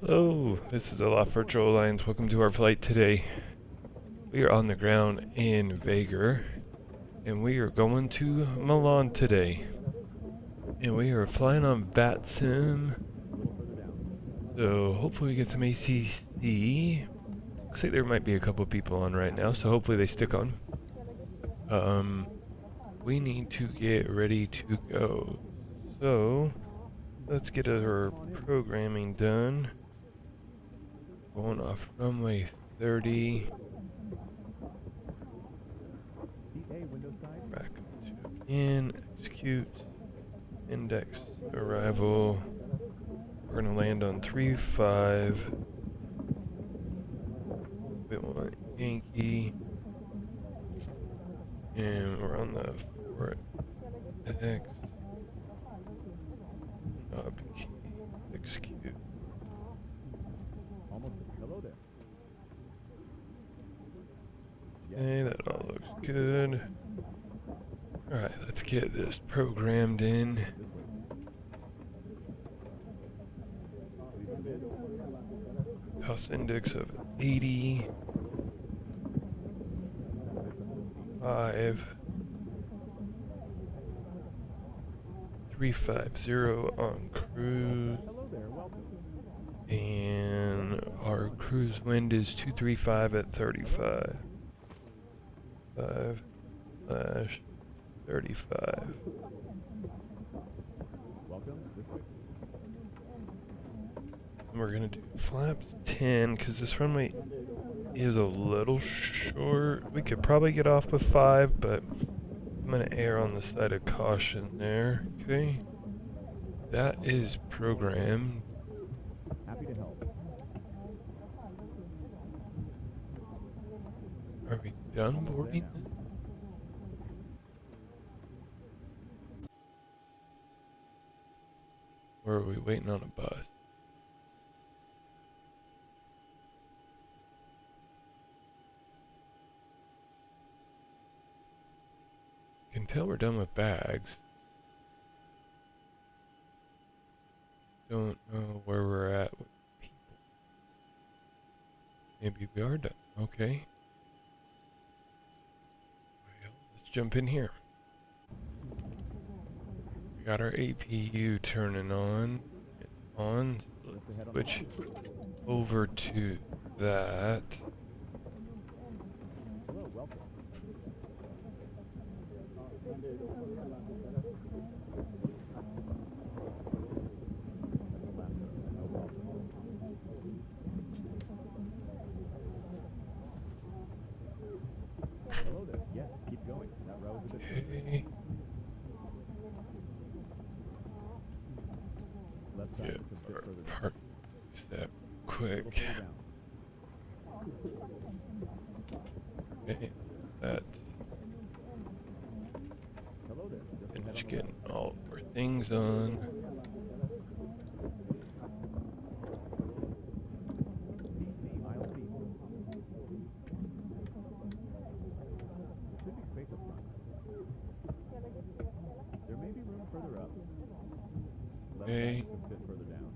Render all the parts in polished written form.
Hello, this is Aloft Virtual Alliance. Welcome to our flight today. We are on the ground in Vagar, and we are going to Milan today. And we are flying on VATSIM, so hopefully we get some ACC. Looks like there might be a couple people on right now, so hopefully they stick on. We need to get ready to go. So, let's get our programming done. Going off runway 30. Back to in, execute, index, arrival. We're gonna land on 3-5. We want Yankee. And we're on the 4X. Knob key, execute. Hello there. Okay, that all looks good. Alright, let's get this programmed in. Cost index of 80. 5. 350 on cruise. And our cruise wind is 235 at 35. 5/35. And we're gonna do flaps 10 because this runway is a little short. We could probably get off with 5, but I'm gonna err on the side of caution there. Okay, that is programmed. Happy to help. Are we done boarding? Or are we waiting on a bus? You can tell we're done with bags. Don't know where we're at with people. Maybe we are done. Okay. Well, let's jump in here. We got our APU turning on. Let's switch over to that. Hello, welcome. Hello there. Yes, keep going. That row is a bit Okay. left side Get is a bit our further down. park step quick. A little further down. Okay. That. Hello there. Just ahead Finish on the getting left. all of our things on. Aisle C. There should be space up front. There may be room further up. Left Okay. side is a bit further down.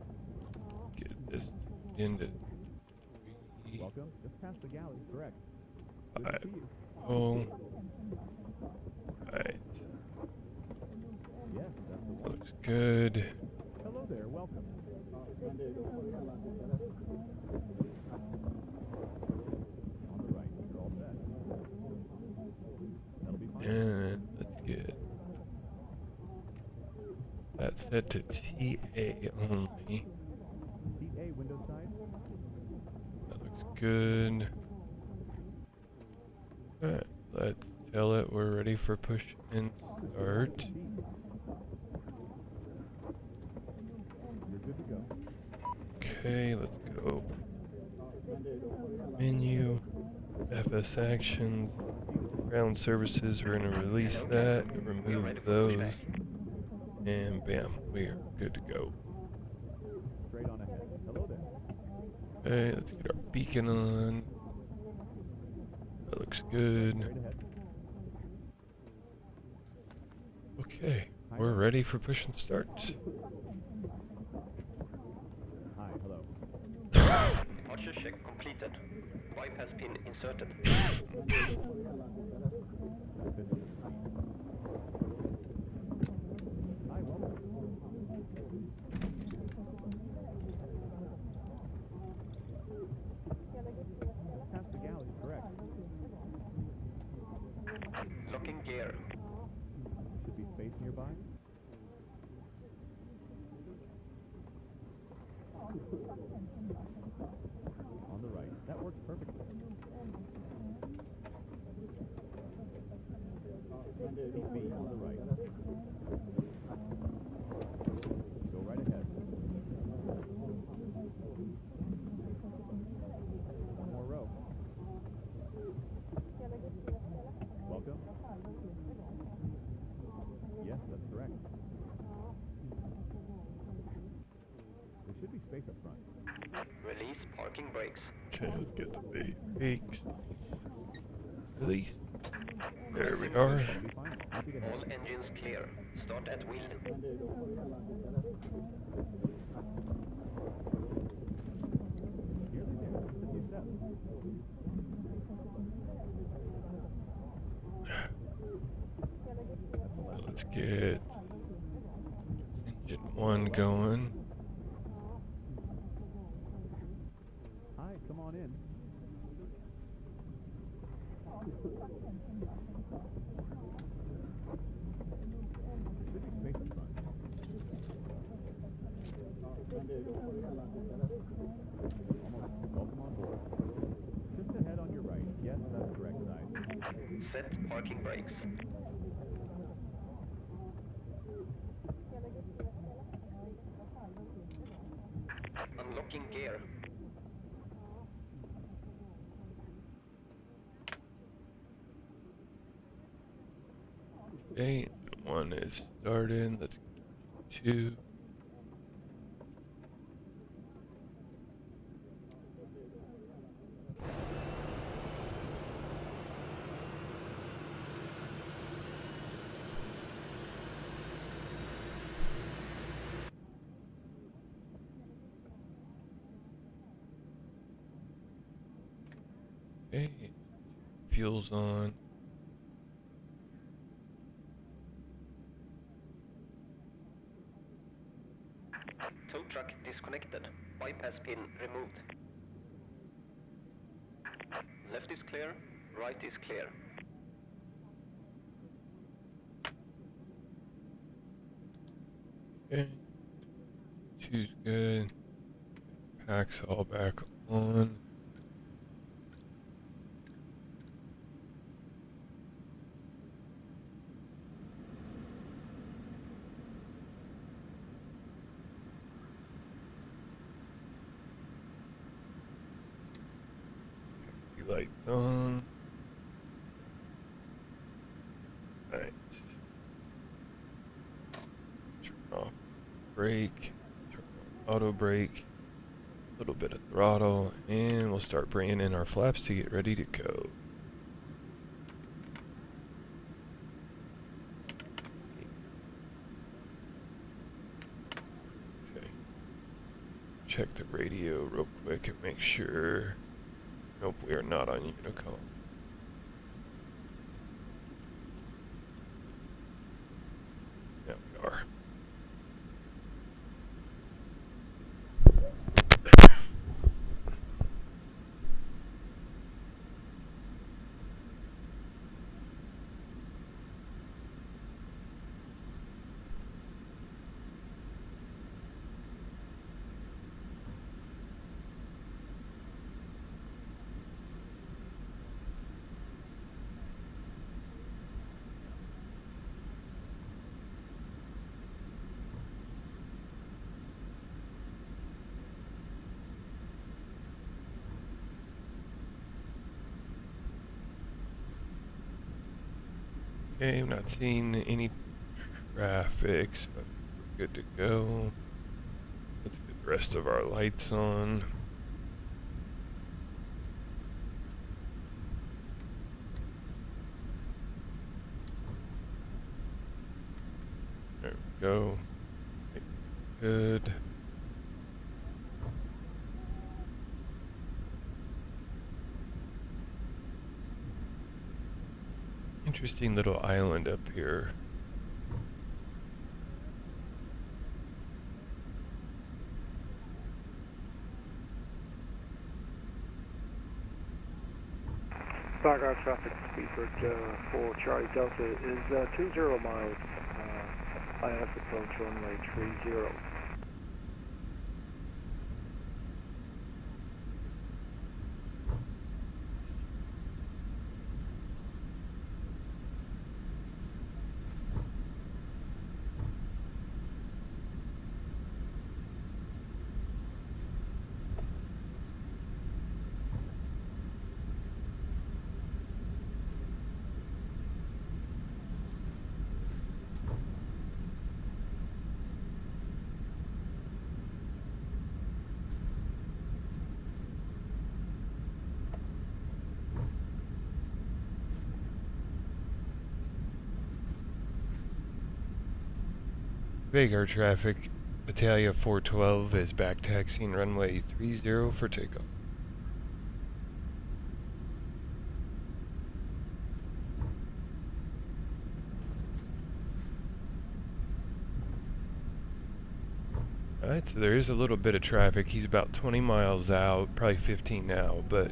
Get this into Welcome. Just past the galley. Correct. Good to 5. see you. Oh. Right. Yes, that's the one. Looks good. Hello there. Welcome. On the right. You're all set. That'll be fine. And let's get that set to TA only. Seat A, window side. That looks good. Alright, let's tell it we're ready for push and start. You're good to go. Okay, let's go. Menu, FS actions, ground services, we're gonna release that, remove those, and bam, we are good to go. Straight on ahead. Hello there. Okay, let's get our beacon on. That looks good. Straight ahead. Okay, we're ready for push and start. Hi, hello. check completed. Bypass pin inserted. Hi, welcome. Just past the galley, correct. Locking gear. Should be space nearby. On the right. That works perfectly. 8 feet on the right. Go right ahead. One more row. Welcome. Yes, that's correct. There should be space up front. Release parking brakes. Okay, let's get the brakes. Release. There we are. That'll be fine. Happy to All help. engines clear. Start at wheel. Nearly there. Just a few steps. Let's get engine 1 going. Hi, come on in. There should be space up front. Almost. Welcome on board. Just ahead on your right. Yes, that's correct side. Set parking brakes. Unlocking gear. Okay, 1 is started. Let's go 2. Okay, fuel's on. Tow truck disconnected. Bypass pin removed. Left is clear. Right is clear. Okay, 2's good. Packs all back on. Lights on. Right. Turn off brake. Turn on auto brake. A little bit of throttle, and we'll start bringing in our flaps to get ready to go. Okay. Check the radio real quick and make sure. Nope, we are not on Unicom. Yeah, we are. Okay, I'm not seeing any traffic, so we're good to go. Let's get the rest of our lights on. There we go. Okay, good. Interesting little island up here. Background traffic, Speedbird 4 Charlie Delta is 20 miles, ILS approach runway 30. Vagar traffic, Italia 412 is back taxiing runway 30 for takeoff. Alright, so there is a little bit of traffic. He's about 20 miles out, probably 15 now, but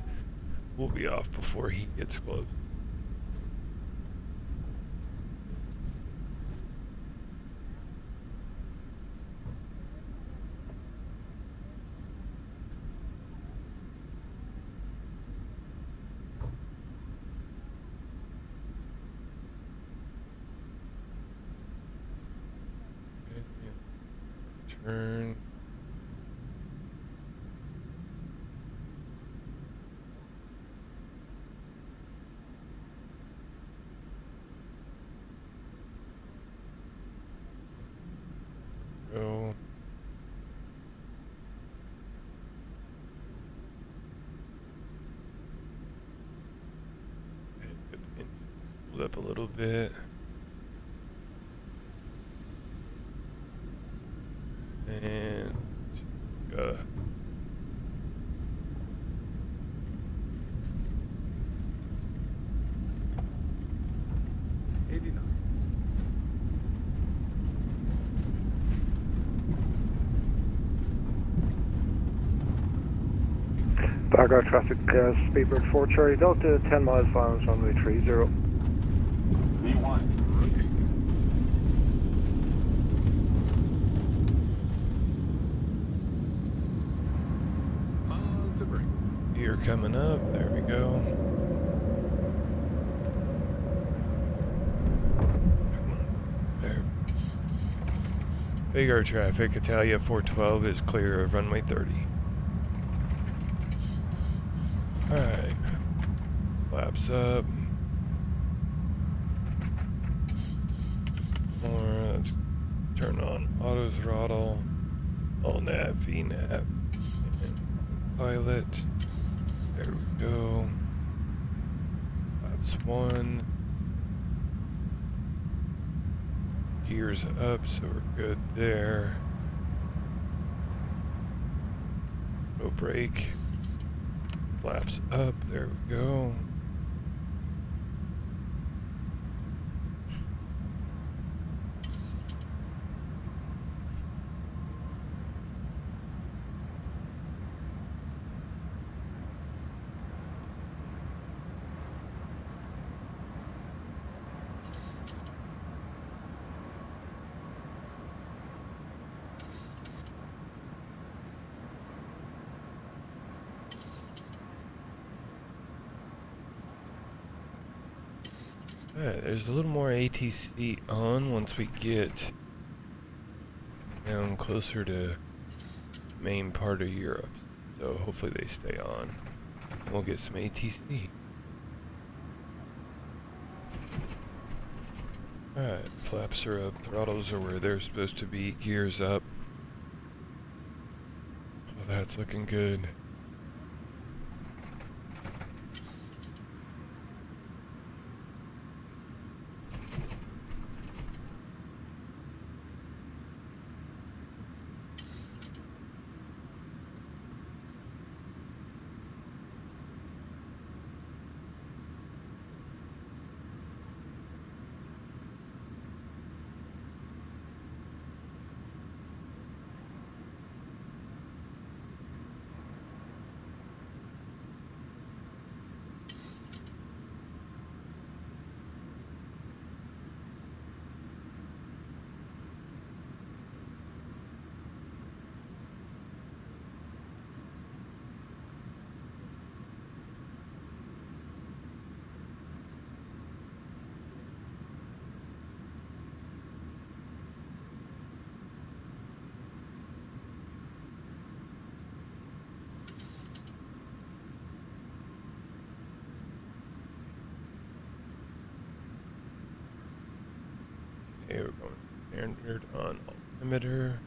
we'll be off before he gets close. Turn. Go. Pull up a little bit. And Background traffic, Speedbird 4 Charlie Delta, 10 miles violence runway 30. V1. Miles to bring. you're coming up. There we go. There. Vagar traffic, Italia 412 is clear of runway 30. Alright. Flaps up. More. Let's turn on auto throttle. All nav, VNAV. Pilot. There we go. Flaps 1. Gears up, so we're good there. No brake. Flaps up, there we go. Alright, there's a little more ATC on once we get down closer to main part of Europe. So hopefully they stay on. We'll get some ATC. Alright, flaps are up, throttles are where they're supposed to be, gears up. Well, that's looking good. standard on altimeter.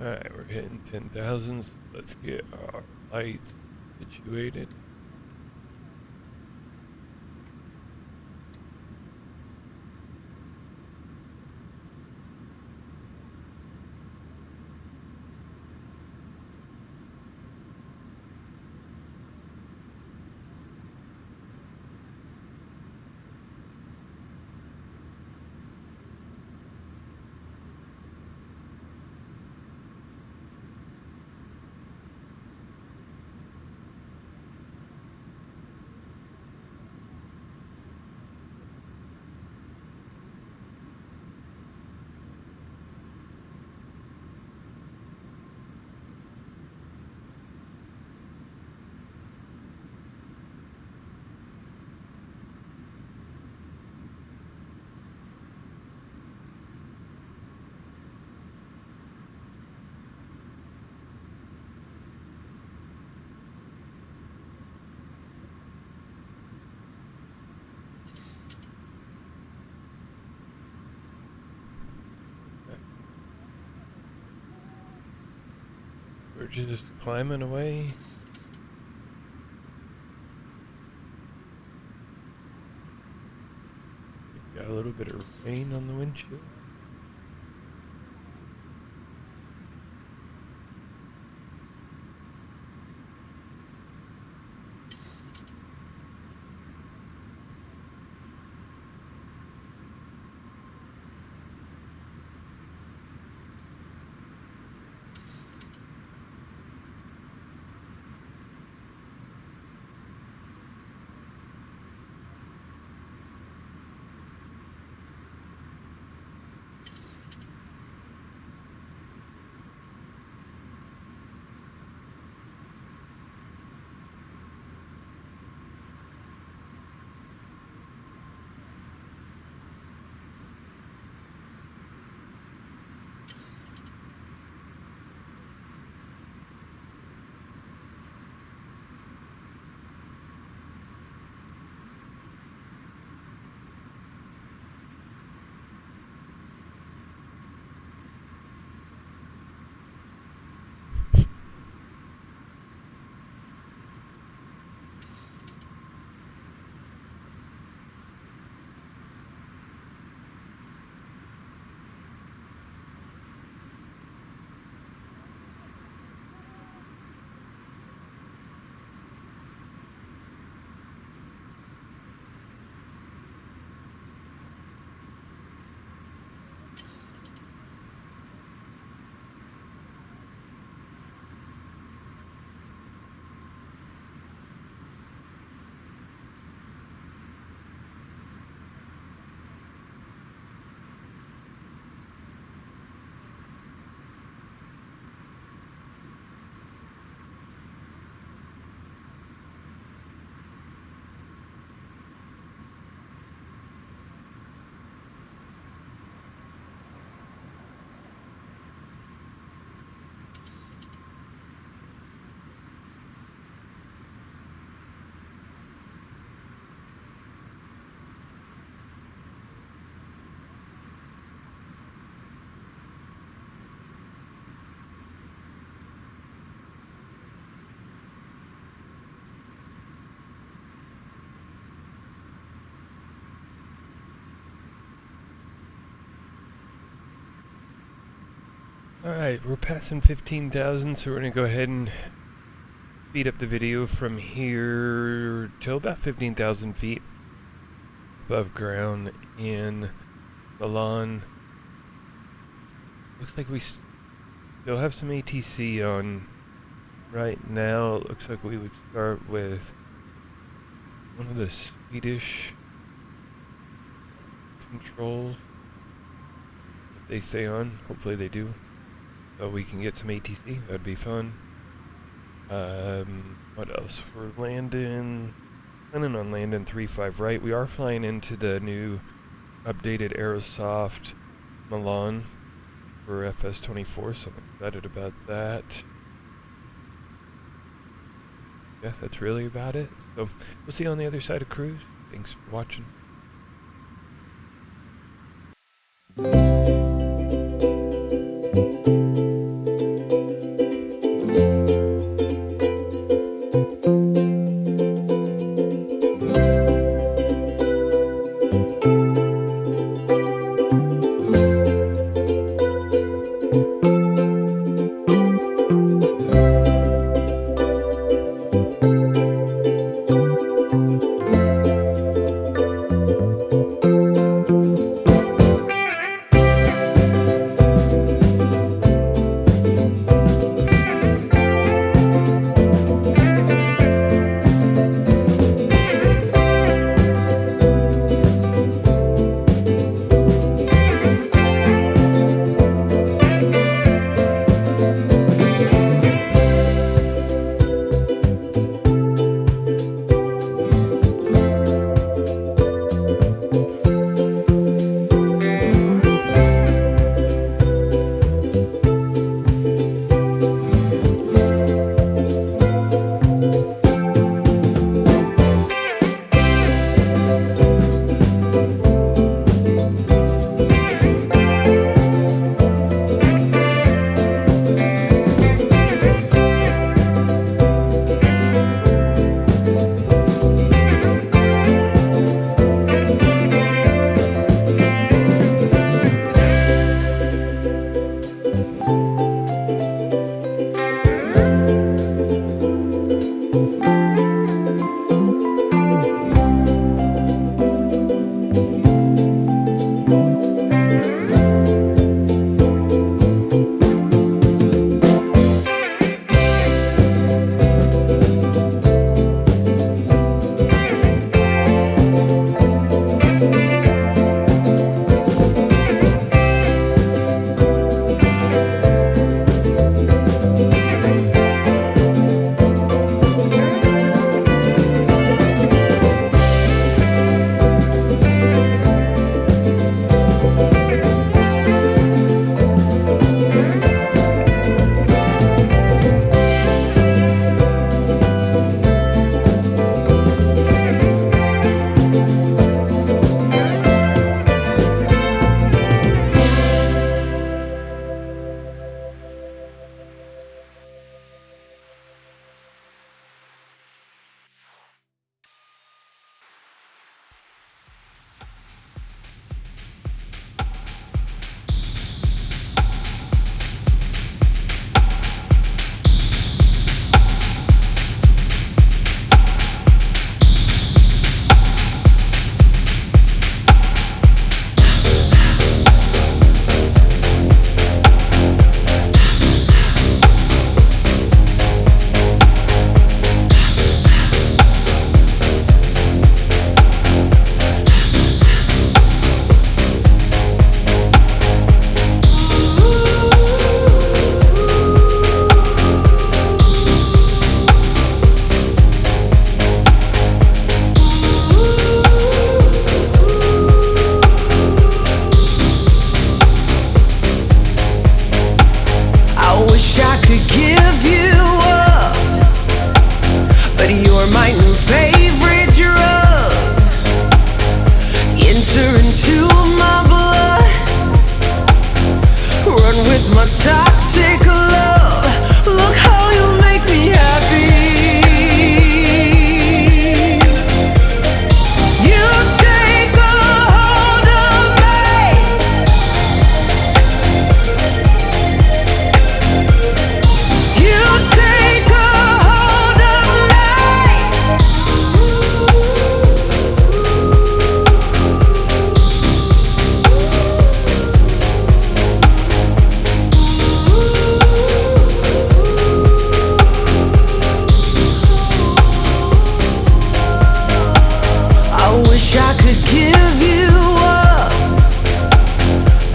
Alright, we're hitting 10,000. Let's get our lights situated. We're just climbing away. Got a little bit of rain on the windshield. Alright, we're passing 15,000, so we're going to go ahead and speed up the video from here till about 15,000 feet above ground in Milan. Looks like we still have some ATC on right now. It looks like we would start with one of the Swedish controls. If they stay on, hopefully they do. so we can get some ATC. That'd be fun. What else? We're planning on landing 3-5 right. We are flying into the new updated Aerosoft Milan for FS24, so I'm excited about that. Yeah, that's really about it. So we'll see you on the other side of cruise. Thanks for watching.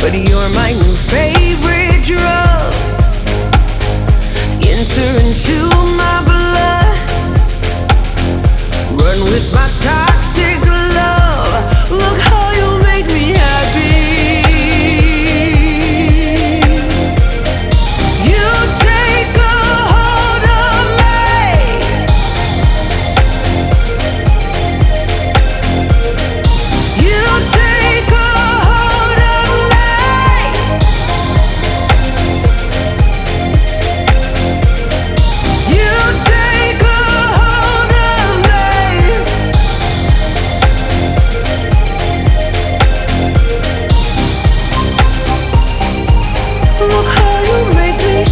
but you're my new favorite drug. done with my toxic love. Look how you make me happy. You take a hold of me. You take a hold of me. You take a hold of me. Look how you make me.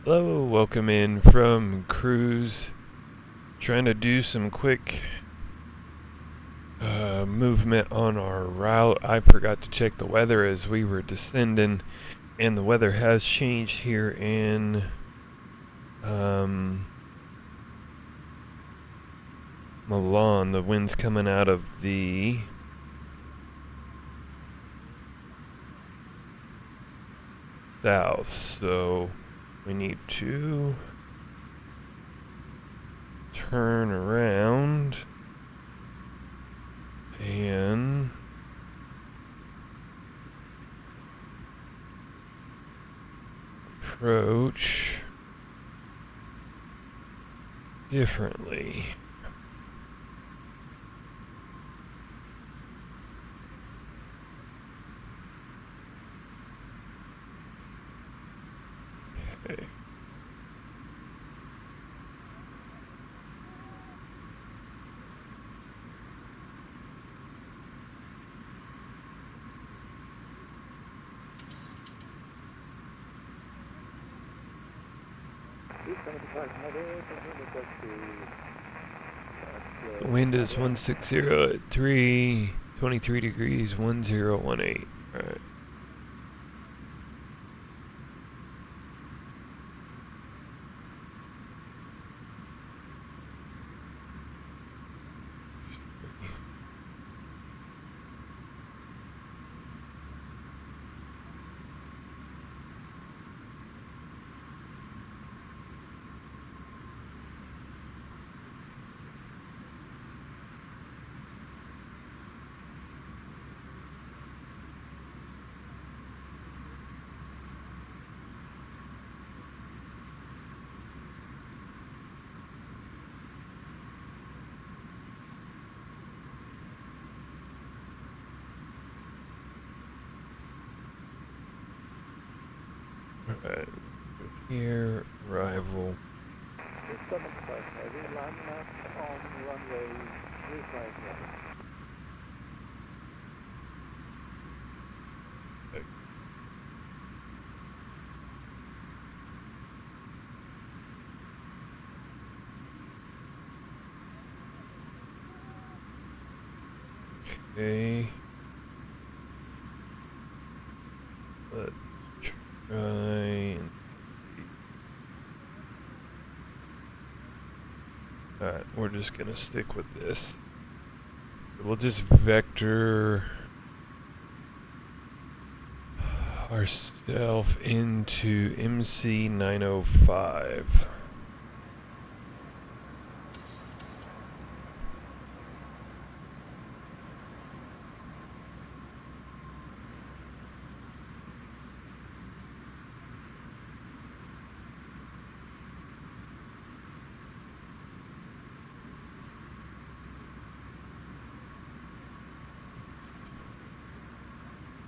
Hello, welcome in from cruise. Trying to do some quick movement on our route. I forgot to check the weather as we were descending, and the weather has changed here in Milan. The wind's coming out of the south, so we need to turn around and approach differently. Okay. The wind is 160 at 23 degrees 1018. Alright. Alright, here, arrival. 675 heavy, line up on runway 357. Okay. Let's try and... Alright, we're just gonna stick with this. So we'll just vector ourselves into MC 905.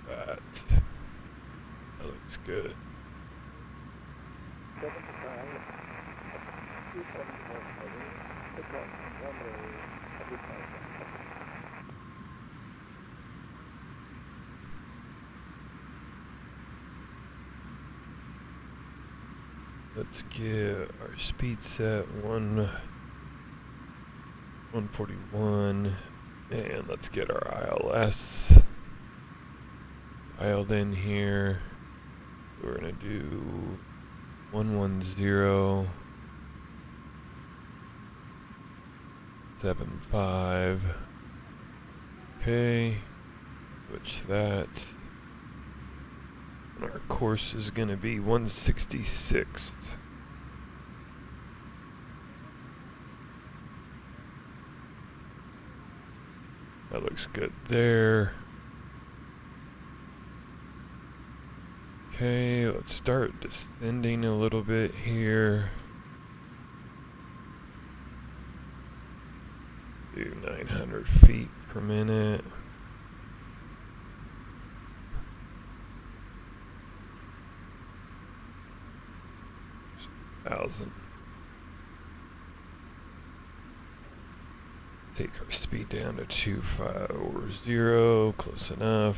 That looks good. 75, 274 heavy, pick up runway 357. Let's get our speed set 141, and let's get our ILS dialed in here. We're gonna do 110.75. Okay, switch that. And our course is going to be 166. That looks good there. Okay, let's start descending a little bit here. Do 900 feet per minute. Thousand. Take our speed down to 250, close enough.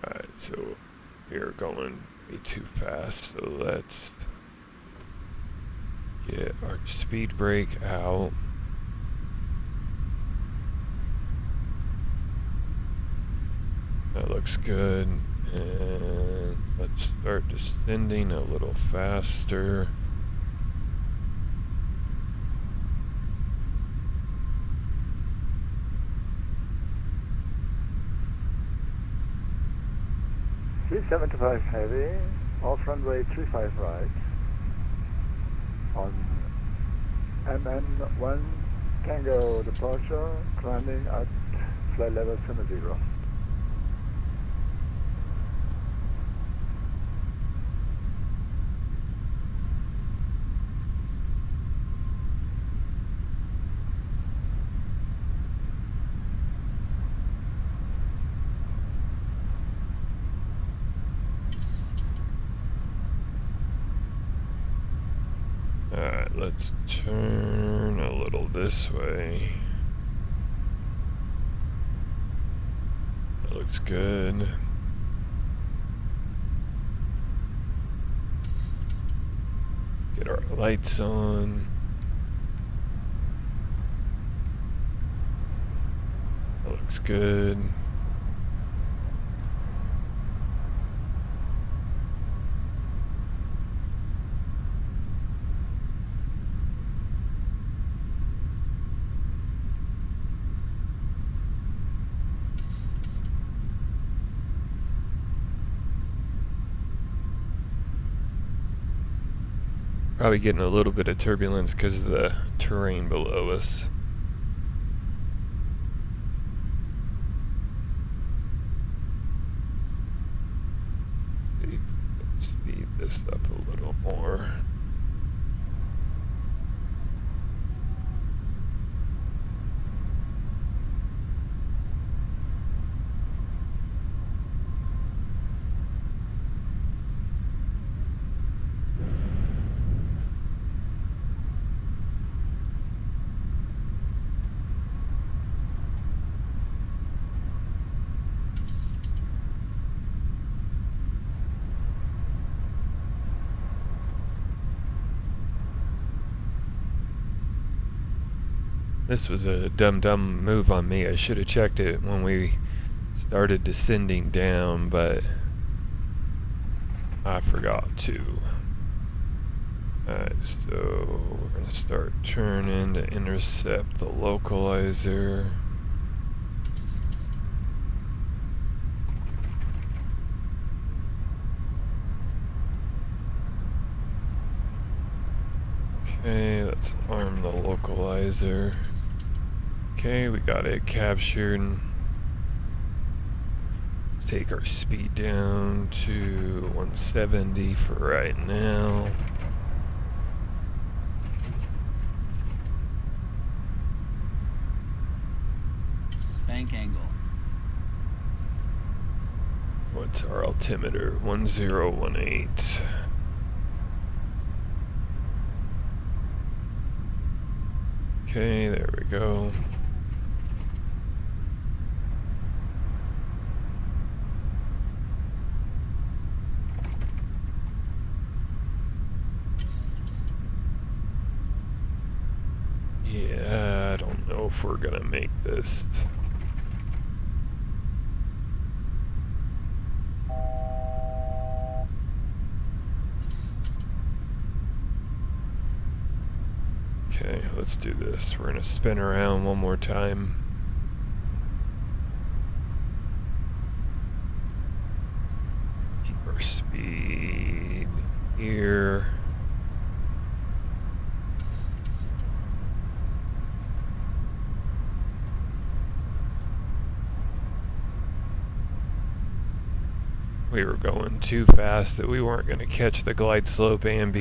Alright, so we're going way too fast, so let's get our speed brake out. That looks good. And let's start descending a little faster. C-75 heavy, off runway 35 right, on MN1 Tango departure, climbing at flight level 70. Alright, let's turn a little this way. That looks good. Get our lights on. That looks good. Probably getting a little bit of turbulence because of the terrain below us. Let's speed this up a little more. This was a dumb move on me. I should have checked it when we started descending down, but I forgot to. Alright, so we're gonna start turning to intercept the localizer. Okay, let's arm the localizer. Okay, we got it captured. Let's take our speed down to 170 for right now. Bank angle. What's our altimeter? 1018. Okay, there we go. Yeah, I don't know if we're gonna make this. Okay, let's do this. We're gonna spin around one more time. Keep our speed here. We were going too fast that we weren't going to catch the glide slope and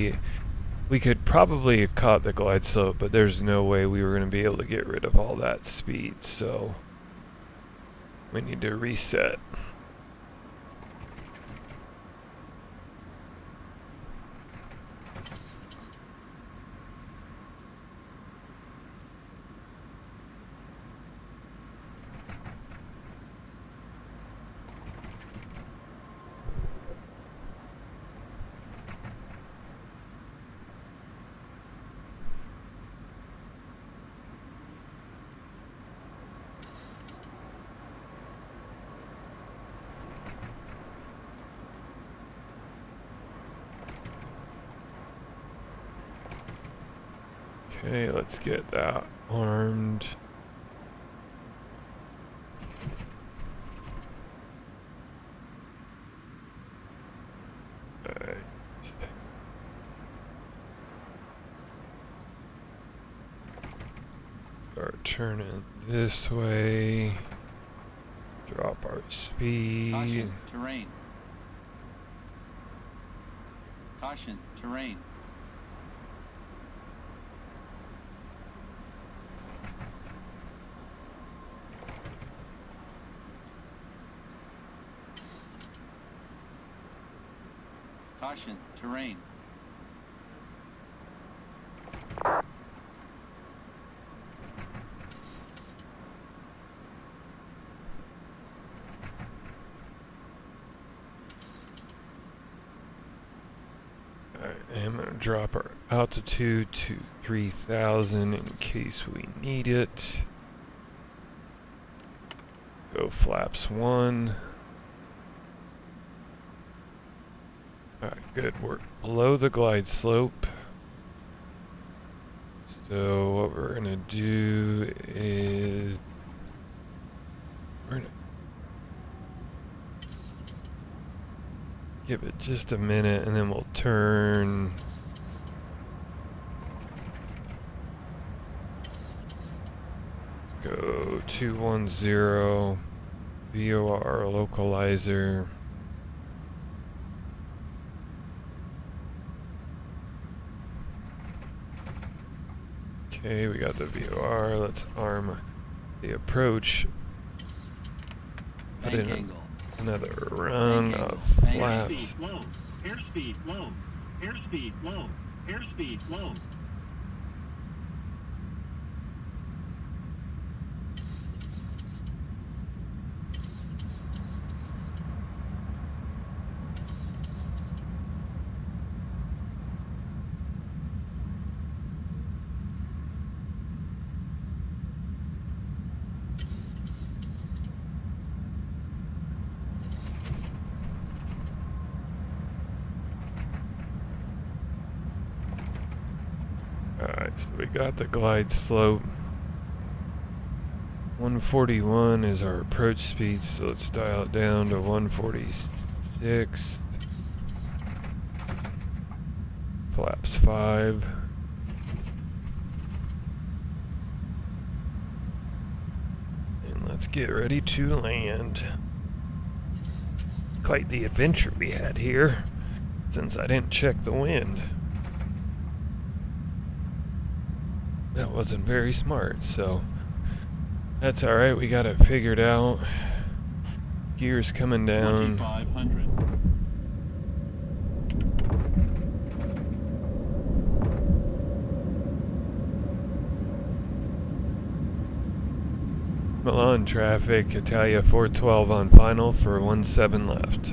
we could probably have caught the glide slope, but there's no way we were going to be able to get rid of all that speed, so we need to reset. Okay, let's get that armed. Alright. Start turning this way. Drop our speed. Caution, terrain. Caution, terrain. Caution, terrain. Alright, I'm going to drop our altitude to 3,000 in case we need it. Go flaps 1. Alright, good. We're below the glide slope. So what we're gonna do is we're gonna give it just a minute and then we'll turn. Let's go 210 VOR localizer. Okay, we got the VOR. Let's arm the approach. Put Bank in angle. another run Bank of angle. flaps. Airspeed low. Airspeed low. Airspeed low. Airspeed low. Alright, so we got the glide slope. 141 is our approach speed, so let's dial it down to 146. Flaps 5. And let's get ready to land. Quite the adventure we had here, since I didn't check the wind. That wasn't very smart, so that's alright, we got it figured out. Gears coming down. 2500. Milan traffic, Italia 412 on final for 17 left.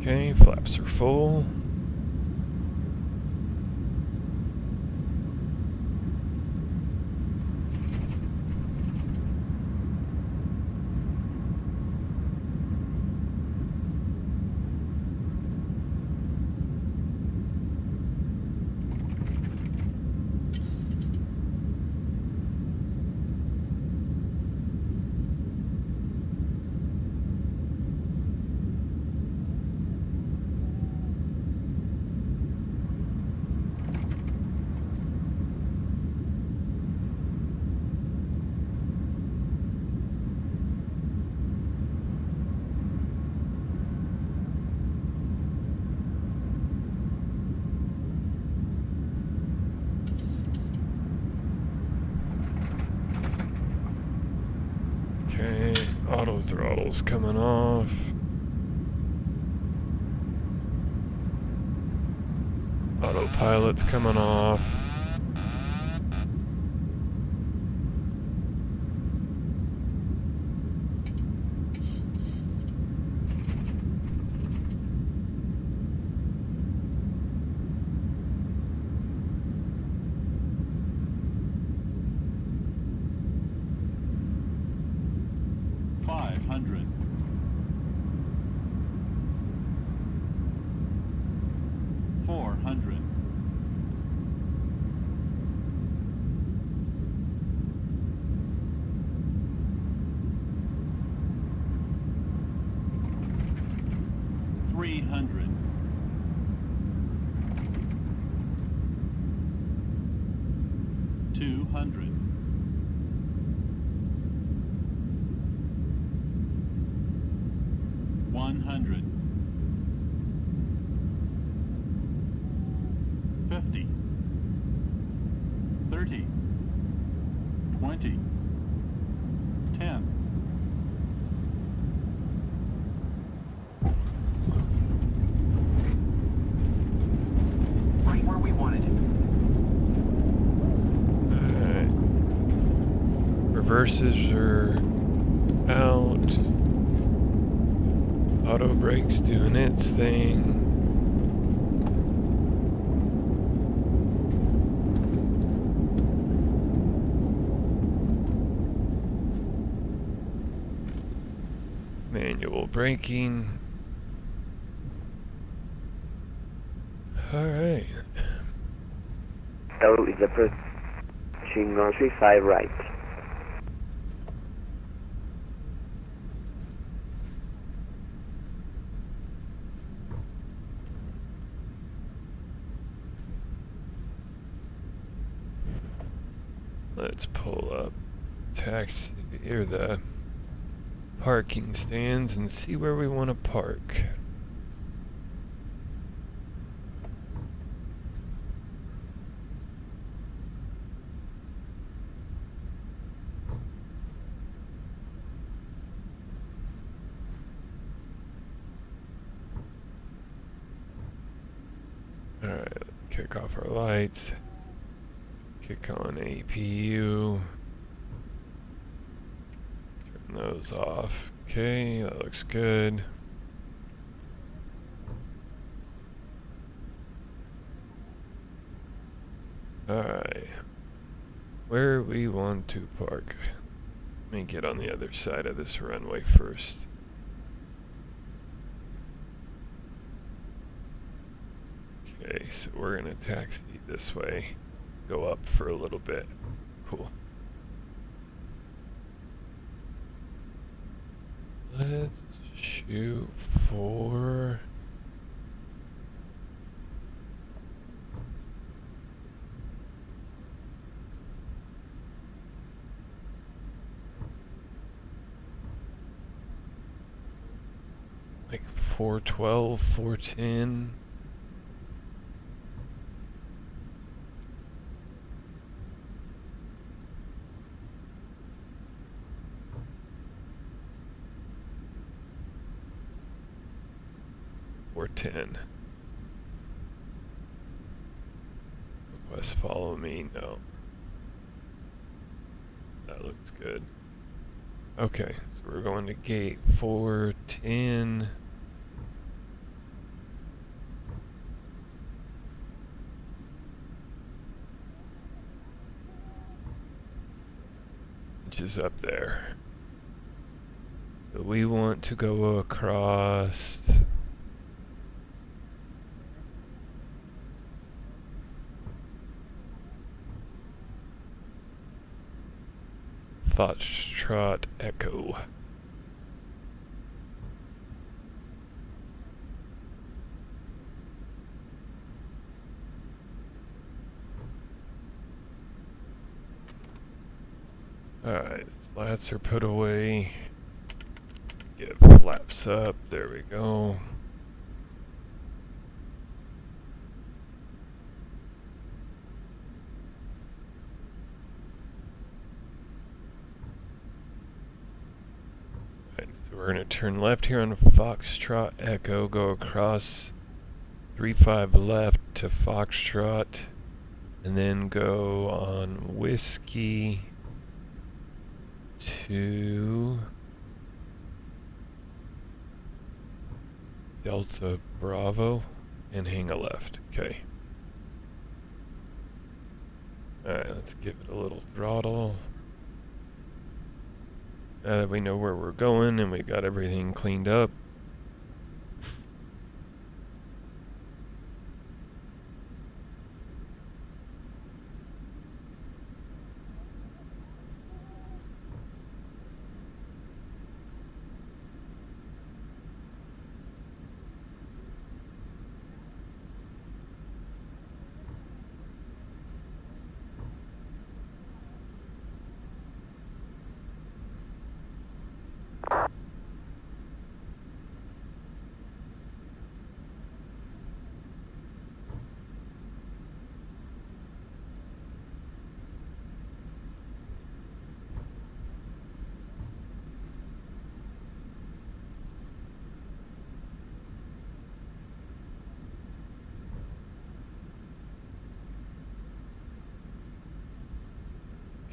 Okay, flaps are full. Okay, auto throttle's coming off. Autopilot's coming off. Reverses are out. Auto brake's doing its thing. Manual braking. Alright. So is approaching on 35 right. Let's pull up taxi or the parking stands and see where we want to park. Alright, let's kick off our lights. Kick on APU. Turn those off. Okay, that looks good. Alright. Where we want to park. Let me get on the other side of this runway first. Okay, so we're gonna taxi this way. Go up for a little bit. Cool. Let's shoot for... like 412, 410. Or 10. Request follow me, no. That looks good. Okay, so we're going to gate 410. is up there. So we want to go across Foxtrot Echo. Alright, slats are put away. Get flaps up, there we go. Alright, so we're gonna turn left here on Foxtrot Echo, go across 35 left to Foxtrot, and then go on Whiskey to Delta Bravo and hang a left. Okay. Alright, let's give it a little throttle. Now that we know where we're going and we got everything cleaned up.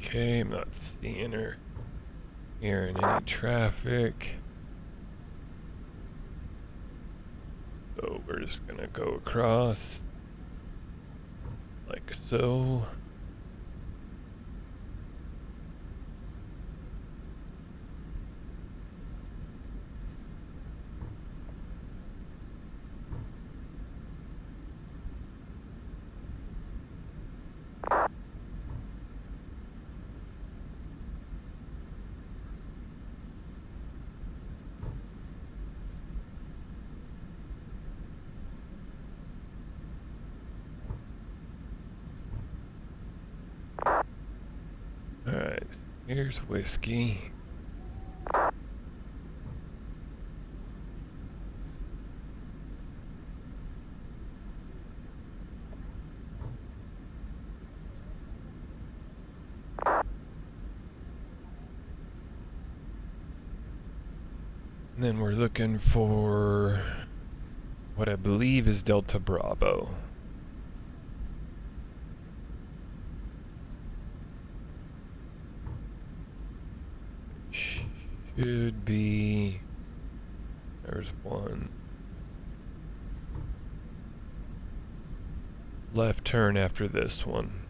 Okay, I'm not seeing or hearing any traffic. So we're just gonna go across like so. Alright, here's Whiskey. And then we're looking for what I believe is Delta Bravo. Should be, there's one. Left turn after this one.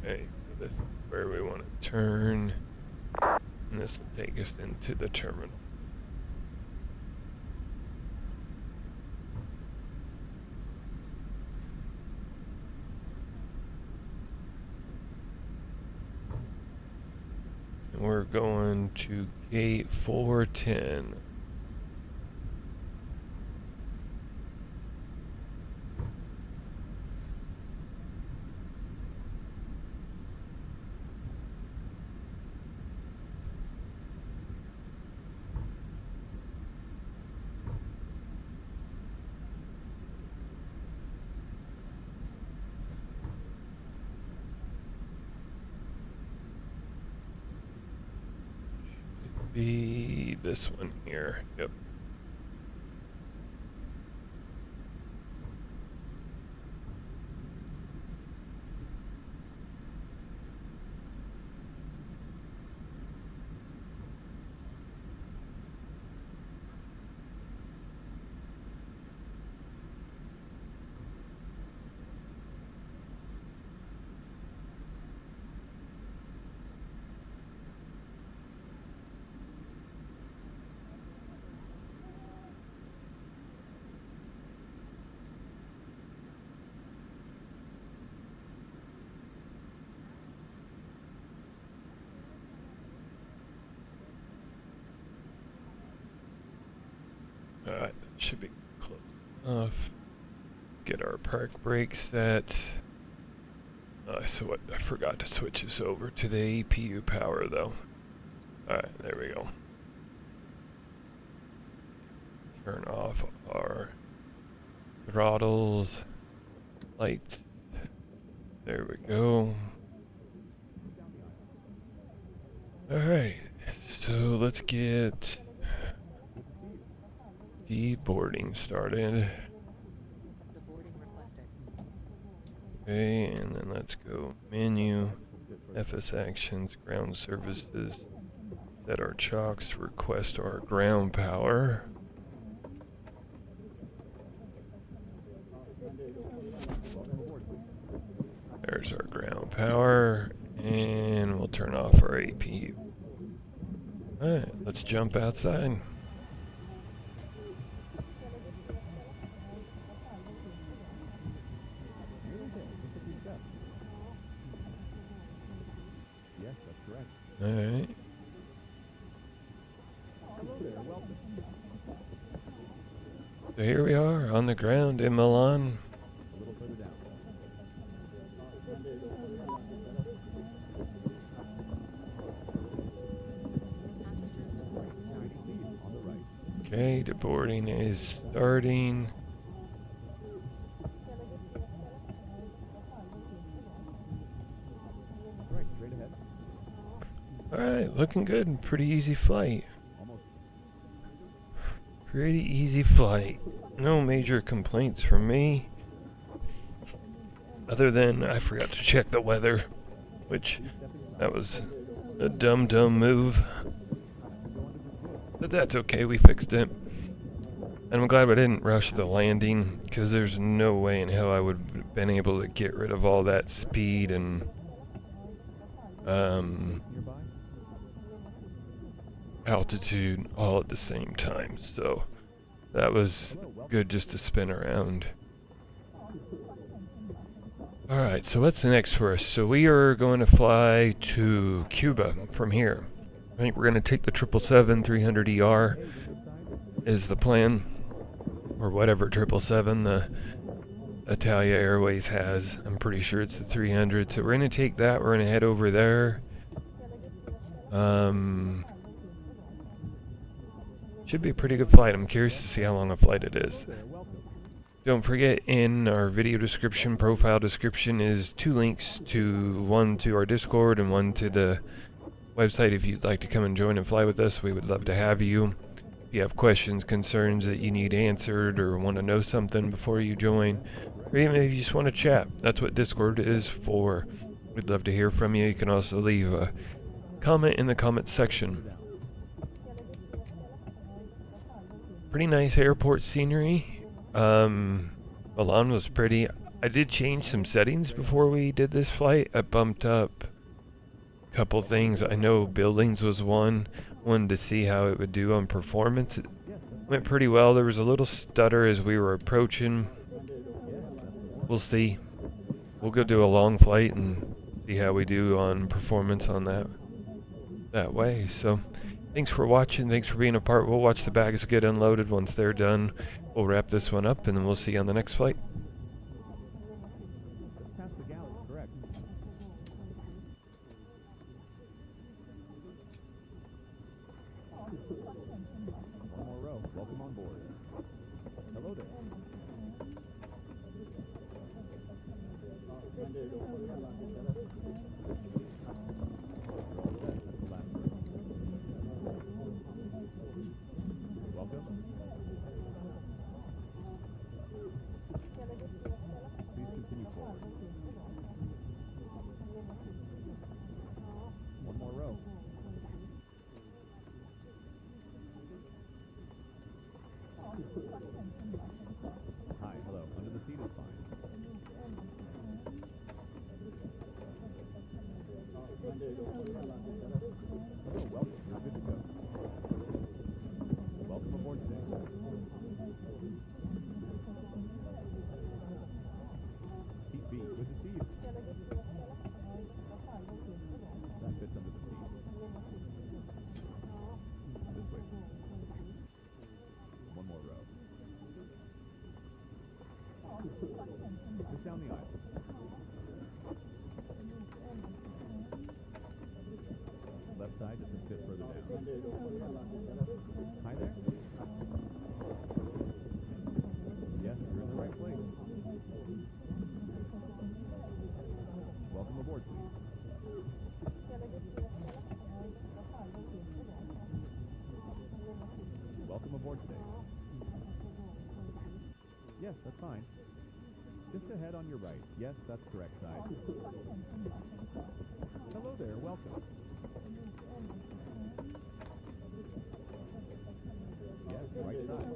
Okay, so this is where we want to turn, and this will take us into the terminal. going to gate 410. Be this one here. Yep. Alright, that should be close enough. Get our park brake set. So what? I forgot to switch this over to the APU power though. Alright, there we go. Turn off our throttles, lights. There we go. Alright, so let's get the boarding started. The boarding requested. Okay, and then let's go menu, FS actions, ground services, set our chocks, request our ground power. There's our ground power, and we'll turn off our APU. Alright, let's jump outside. Yes, that's correct. Alright. So here we are on the ground in Milan. A little further down. On the right. Okay, the boarding is starting. Right, straight ahead. Alright, looking good. Pretty easy flight. Almost. Pretty easy flight. No major complaints from me. Other than I forgot to check the weather, which that was a dumb move. But that's okay, we fixed it. And I'm glad we didn't rush the landing, because there's no way in hell I would have been able to get rid of all that speed and altitude all at the same time. So that was good just to spin around. Alright, so what's next for us? So we are going to fly to Cuba from here. I think we're going to take the 777-300ER is the plan. Or whatever 777 the Italia Airways has. I'm pretty sure it's the 300. So we're going to take that. We're going to head over there. Should be a pretty good flight. I'm curious to see how long a flight it is. Don't forget, in our video description, profile description, is 2 links to one to our Discord and one to the website if you'd like to come and join and fly with us. We would love to have you. If you have questions, concerns that you need answered, or want to know something before you join, or even if you just want to chat, that's what Discord is for. We'd love to hear from you. You can also leave a comment in the comments section. Pretty nice airport scenery. Milan was pretty. I did change some settings before we did this flight. I bumped up a couple things. I know buildings was one. Wanted to see how it would do on performance. It went pretty well. There was a little stutter as we were approaching. We'll see. We'll go do a long flight and see how we do on performance on that. that way. So thanks for watching. Thanks for being a part. We'll watch the bags get unloaded. Once they're done, we'll wrap this one up, and then we'll see you on the next flight. Just past the galley, correct. One more row. Welcome on board. Hello there. Welcome. Please continue forward. One more row. Hi, hello. Under the seat is fine. Hello, welcome. You're good to go. Welcome aboard today. Seat B, good to see you. That fits under the seat. This way, please. One more row. Just down the aisle. Left side, just a bit further down. Hi there. Yes, you're in the right place. Welcome aboard, please. Welcome aboard today. Yes, that's fine. Just ahead on your right. Yes, that's correct side. Hello there, welcome. Yes, right side.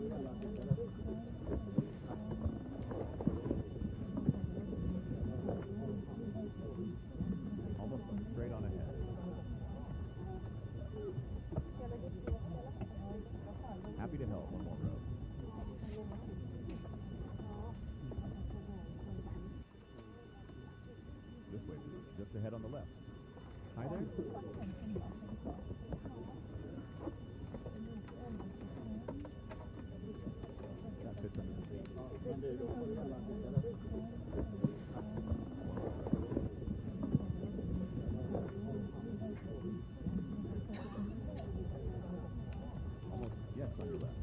Almost straight on ahead. Happy to help. One more row. This way, please. Just ahead on the left. Hi there. That fits under the seat. One more row. Almost, yes, on your left.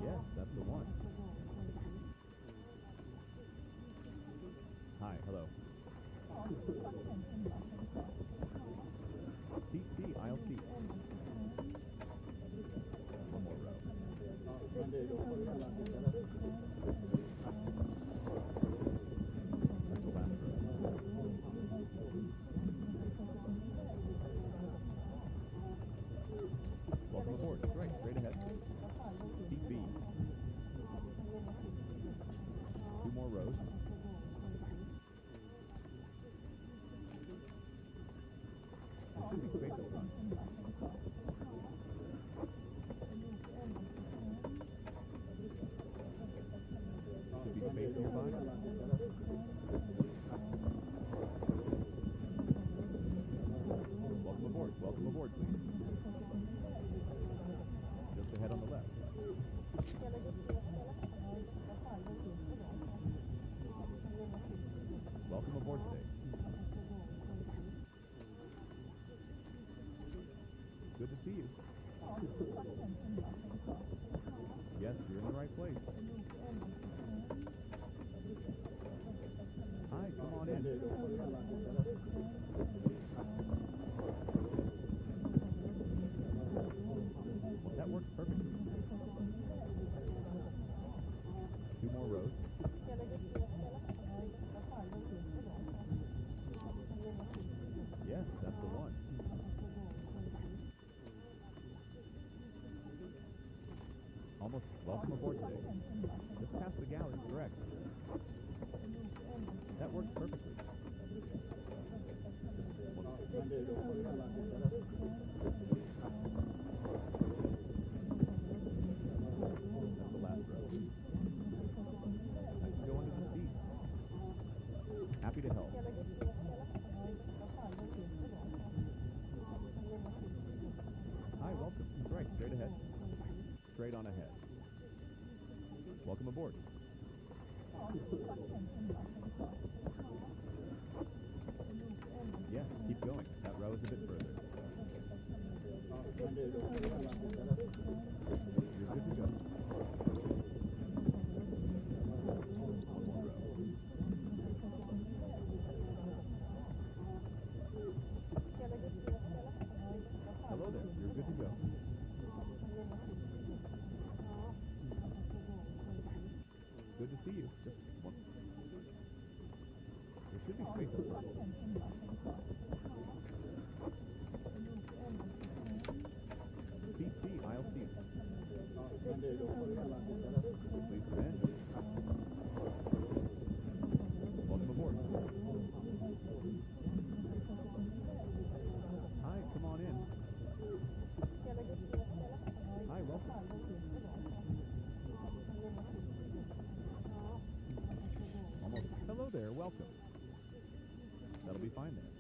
Yes, that's the one. Hi, hello. Seat C, aisle C. One more row. That's the last row. Welcome aboard. That's right, straight ahead. Seat B. 2 more rows. There should be space up front. Should be space nearby. Welcome aboard. Welcome aboard, please. Just ahead on the left. Welcome aboard today. Good to see you. Yes, you're in the right place. Hi, come on in. That works perfectly. 2 more rows. Yes, that's the one. Almost. Welcome aboard today. Just past the galley, correct. That works perfectly. That's the last row. I can go under the seat. straight on ahead. Welcome aboard. Yes, keep going. That row is a bit further. You're good to go. Hello there. You're good to go. Good to see you. Just one. There should be space up front. PC, aisle C. Please come in. Welcome aboard. Hi, come on in. Hi, welcome. Almost. Hello there, welcome. That'll be fine there.